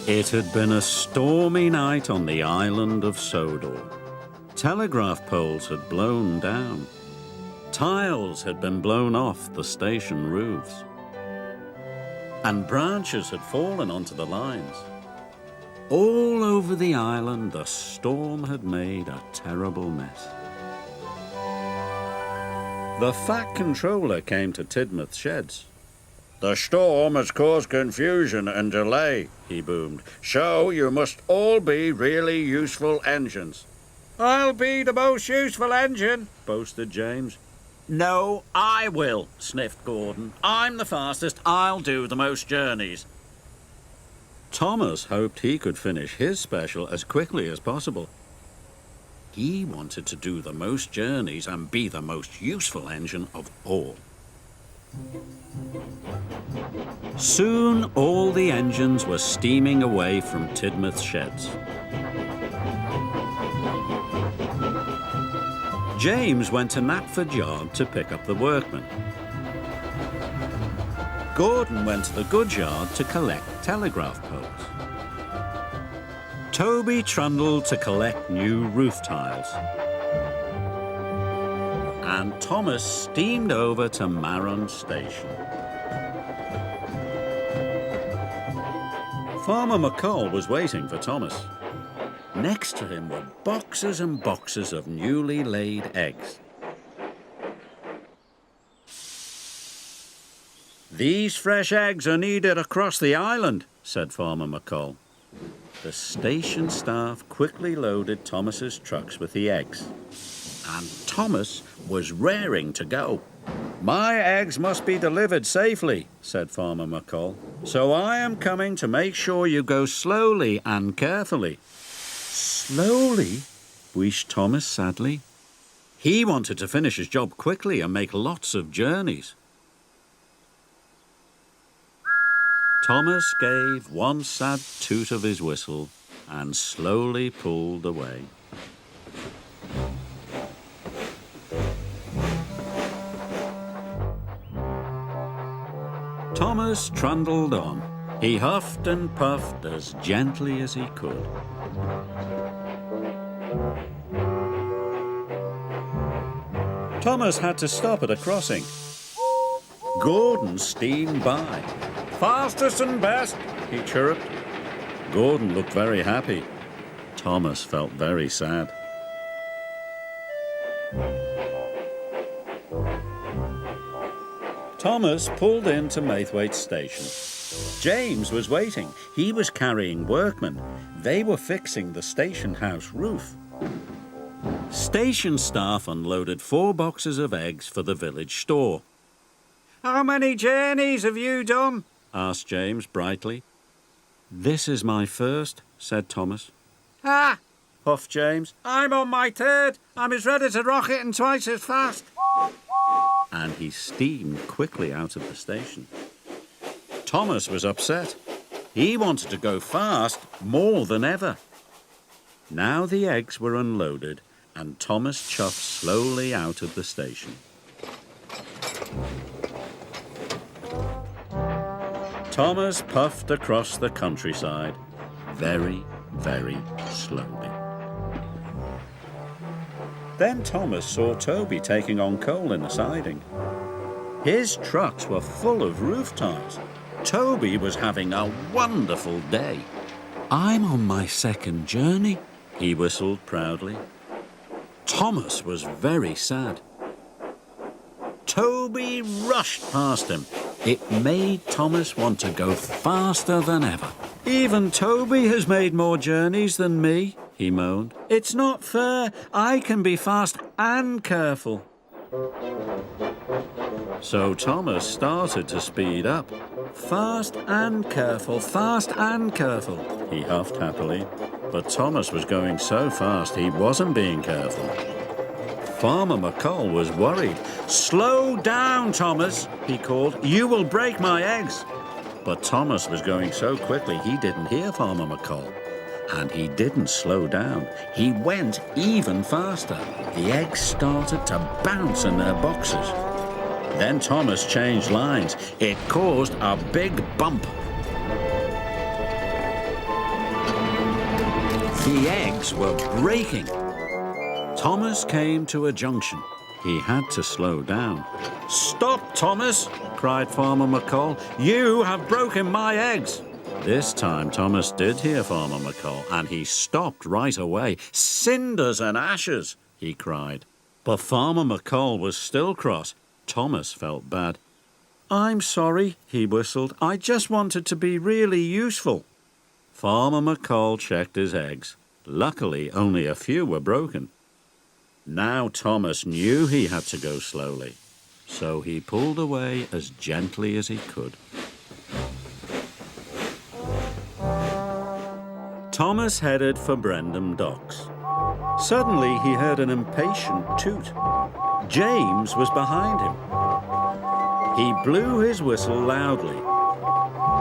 It had been a stormy night on the island of Sodor. Telegraph poles had blown down. Tiles had been blown off the station roofs. And branches had fallen onto the lines. All over the island, the storm had made a terrible mess. The Fat Controller came to Tidmouth Sheds. "The storm has caused confusion and delay," he boomed. "So you must all be really useful engines." "I'll be the most useful engine," boasted James. "No, I will," sniffed Gordon. "I'm the fastest. I'll do the most journeys." Thomas hoped he could finish his special as quickly as possible. He wanted to do the most journeys and be the most useful engine of all. Soon all the engines were steaming away from Tidmouth Sheds. James went to Knapford Yard to pick up the workmen. Gordon went to the goods yard to collect telegraph poles. Toby trundled to collect new roof tiles. And Thomas steamed over to Marron Station. Farmer McColl was waiting for Thomas. Next to him were boxes and boxes of newly laid eggs. "These fresh eggs are needed across the island," said Farmer McColl. The station staff quickly loaded Thomas's trucks with the eggs. And Thomas was raring to go. "My eggs must be delivered safely," said Farmer McColl. "So I am coming to make sure you go slowly and carefully." "Slowly?" wheezed Thomas sadly. He wanted to finish his job quickly and make lots of journeys. Thomas gave one sad toot of his whistle and slowly pulled away. Thomas trundled on. He huffed and puffed as gently as he could. Thomas had to stop at a crossing. Gordon steamed by. "Fastest and best," he chirruped. Gordon looked very happy. Thomas felt very sad. Thomas pulled into Maithwaite Station. James was waiting. He was carrying workmen. They were fixing the station house roof. Station staff unloaded 4 boxes of eggs for the village store. "How many journeys have you done?" asked James brightly. "This is my first," said Thomas. "Ah!" huffed James. "I'm on my 3rd. I'm as ready to rock it and twice as fast." And he steamed quickly out of the station. Thomas was upset. He wanted to go fast more than ever. Now the eggs were unloaded and Thomas chuffed slowly out of the station. Thomas puffed across the countryside, very, very slowly. Then Thomas saw Toby taking on coal in the siding. His trucks were full of roof tiles. Toby was having a wonderful day. "I'm on my 2nd journey," he whistled proudly. Thomas was very sad. Toby rushed past him. It made Thomas want to go faster than ever. "Even Toby has made more journeys than me," he moaned. "It's not fair. I can be fast and careful." So Thomas started to speed up. "Fast and careful, fast and careful," he huffed happily. But Thomas was going so fast he wasn't being careful. Farmer McColl was worried. "Slow down, Thomas," he called. "You will break my eggs." But Thomas was going so quickly he didn't hear Farmer McColl. And he didn't slow down. He went even faster. The eggs started to bounce in their boxes. Then Thomas changed lines. It caused a big bump. The eggs were breaking. Thomas came to a junction. He had to slow down. "Stop, Thomas!" cried Farmer McColl. "You have broken my eggs!" This time Thomas did hear Farmer McColl, and he stopped right away. "Cinders and ashes!" he cried. But Farmer McColl was still cross. Thomas felt bad. "I'm sorry," he whistled. "I just wanted to be really useful." Farmer McColl checked his eggs. Luckily, only a few were broken. Now Thomas knew he had to go slowly, so he pulled away as gently as he could. Thomas headed for Brendam Docks. Suddenly he heard an impatient toot. James was behind him. He blew his whistle loudly,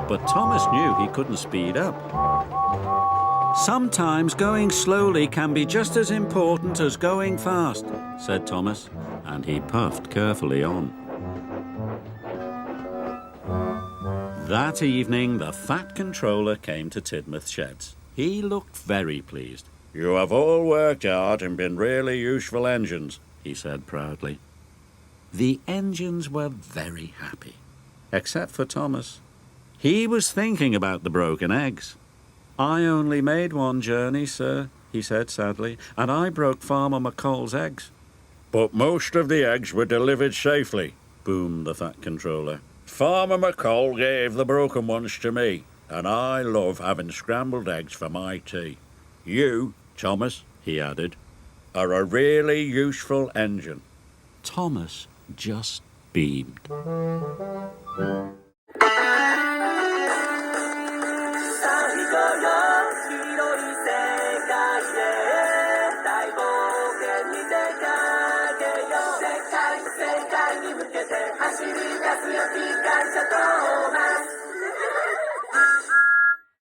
but Thomas knew he couldn't speed up. "Sometimes going slowly can be just as important as going fast," said Thomas, and he puffed carefully on. That evening, the Fat Controller came to Tidmouth Sheds. He looked very pleased. "You have all worked hard and been really useful engines," he said proudly. The engines were very happy, except for Thomas. He was thinking about the broken eggs. "I only made one journey, sir," he said sadly, "and I broke Farmer McColl's eggs." "But most of the eggs were delivered safely," boomed the Fat Controller. "Farmer McColl gave the broken ones to me, and I love having scrambled eggs for my tea. You, Thomas," he added, "are a really useful engine." Thomas just beamed.